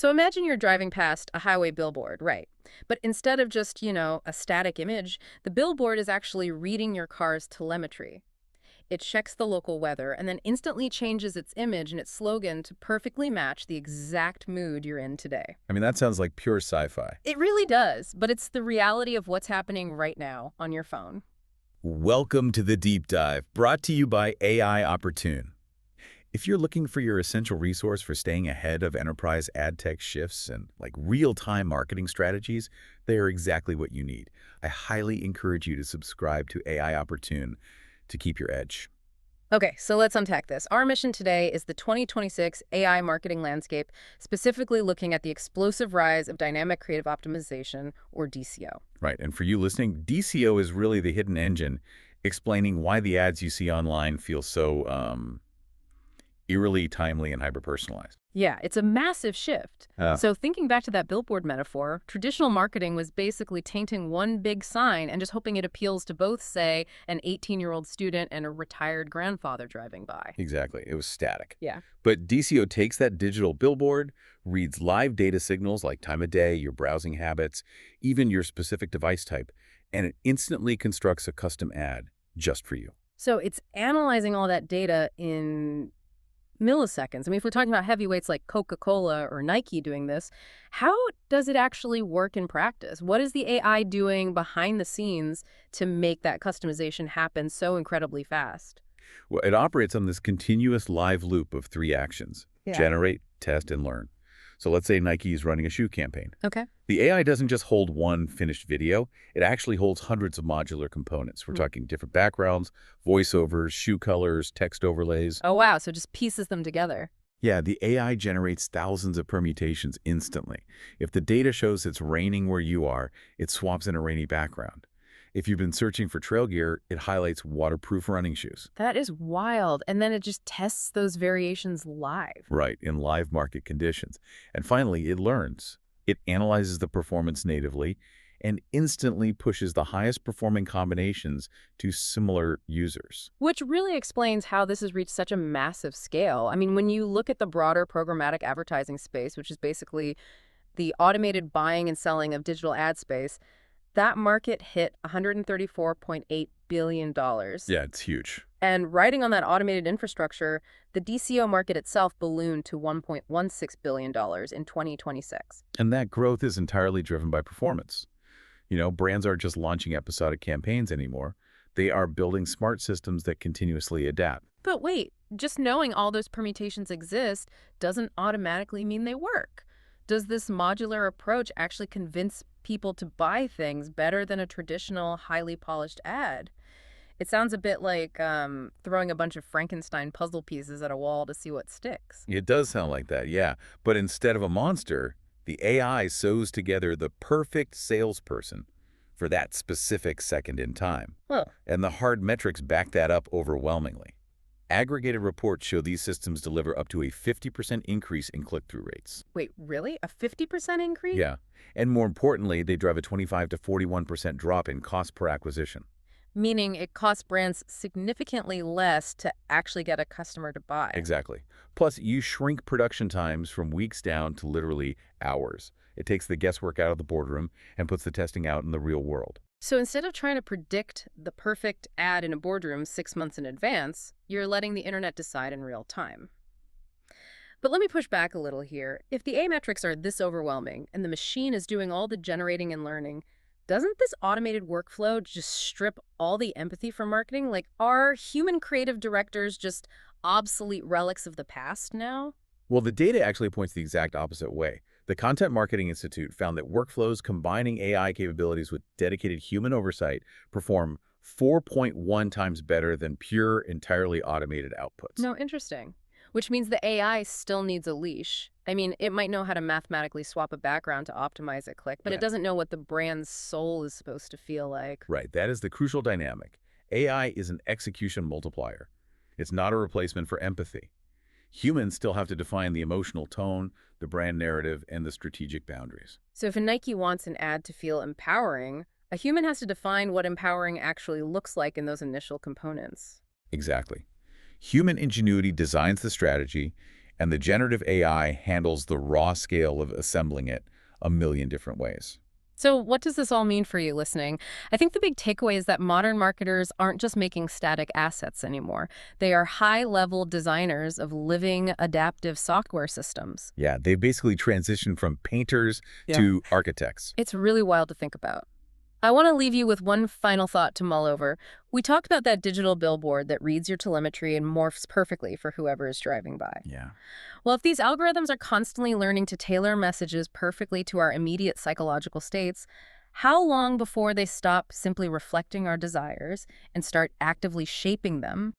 So imagine you're driving past a highway billboard, right? But instead of just, a static image, the billboard is actually reading your car's telemetry. It checks the local weather and then instantly changes its image and its slogan to perfectly match the exact mood you're in today. I mean, that sounds like pure sci-fi. It really does, but it's the reality of what's happening right now on your phone. Welcome to the Deep Dive, brought to you by AI Opportune. If you're looking for your essential resource for staying ahead of enterprise ad tech shifts and real-time marketing strategies, they are exactly what you need. I highly encourage you to subscribe to AI Opportune to keep your edge. Okay, so let's unpack this. Our mission today is the 2026 AI marketing landscape, specifically looking at the explosive rise of dynamic creative optimization, or DCO. Right, and for you listening, DCO is really the hidden engine explaining why the ads you see online feel so eerily timely and hyper-personalized. Yeah, it's a massive shift. So thinking back to that billboard metaphor, traditional marketing was basically tainting one big sign and just hoping it appeals to both, say, an 18-year-old student and a retired grandfather driving by. Exactly. It was static. Yeah. But DCO takes that digital billboard, reads live data signals like time of day, your browsing habits, even your specific device type, and it instantly constructs a custom ad just for you. So it's analyzing all that data in milliseconds. I mean, if we're talking about heavyweights like Coca-Cola or Nike doing this, how does it actually work in practice? What is the AI doing behind the scenes to make that customization happen so incredibly fast? Well, it operates on this continuous live loop of three actions: generate, test, and learn. So let's say Nike is running a shoe campaign. Okay. The AI doesn't just hold one finished video. It actually holds hundreds of modular components. We're talking different backgrounds, voiceovers, shoe colors, text overlays. Oh, wow. So it just pieces them together. Yeah, the AI generates thousands of permutations instantly. If the data shows it's raining where you are, it swaps in a rainy background. If you've been searching for trail gear, it highlights waterproof running shoes. That is wild. And then it just tests those variations live. Right, in live market conditions. And finally, it learns. It analyzes the performance natively and instantly pushes the highest performing combinations to similar users. Which really explains how this has reached such a massive scale. I mean, when you look at the broader programmatic advertising space, which is basically the automated buying and selling of digital ad space, that market hit $134.8 billion. Yeah, it's huge. And riding on that automated infrastructure, the DCO market itself ballooned to $1.16 billion in 2026. And that growth is entirely driven by performance. Brands aren't just launching episodic campaigns anymore. They are building smart systems that continuously adapt. But wait, just knowing all those permutations exist doesn't automatically mean they work. Does this modular approach actually convince people to buy things better than a traditional, highly polished ad? It sounds a bit like throwing a bunch of Frankenstein puzzle pieces at a wall to see what sticks. It does sound like that, yeah. But instead of a monster, the AI sews together the perfect salesperson for that specific second in time. Huh. And the hard metrics back that up overwhelmingly. Aggregated reports show these systems deliver up to a 50% increase in click-through rates. Wait, really? A 50% increase? Yeah. And more importantly, they drive a 25 to 41% drop in cost per acquisition. Meaning it costs brands significantly less to actually get a customer to buy. Exactly. Plus, you shrink production times from weeks down to literally hours. It takes the guesswork out of the boardroom and puts the testing out in the real world. So instead of trying to predict the perfect ad in a boardroom 6 months in advance, you're letting the internet decide in real time. But let me push back a little here. If the A metrics are this overwhelming and the machine is doing all the generating and learning, doesn't this automated workflow just strip all the empathy from marketing? Like, are human creative directors just obsolete relics of the past now? Well, the data actually points the exact opposite way. The Content Marketing Institute found that workflows combining AI capabilities with dedicated human oversight perform 4.1 times better than pure, entirely automated outputs. No, interesting. Which means the AI still needs a leash. I mean, it might know how to mathematically swap a background to optimize a click, but it doesn't know what the brand's soul is supposed to feel like. Right, that is the crucial dynamic. AI is an execution multiplier. It's not a replacement for empathy. Humans still have to define the emotional tone, the brand narrative, and the strategic boundaries. So if a Nike wants an ad to feel empowering, a human has to define what empowering actually looks like in those initial components. Exactly. Human ingenuity designs the strategy, And the generative AI handles the raw scale of assembling it a million different ways. So what does this all mean for you listening? I think the big takeaway is that modern marketers aren't just making static assets anymore. They are high-level designers of living, adaptive software systems. Yeah, they've basically transitioned from painters Yeah. to architects. It's really wild to think about. I want to leave you with one final thought to mull over. We talked about that digital billboard that reads your telemetry and morphs perfectly for whoever is driving by. Yeah. Well, if these algorithms are constantly learning to tailor messages perfectly to our immediate psychological states, how long before they stop simply reflecting our desires and start actively shaping them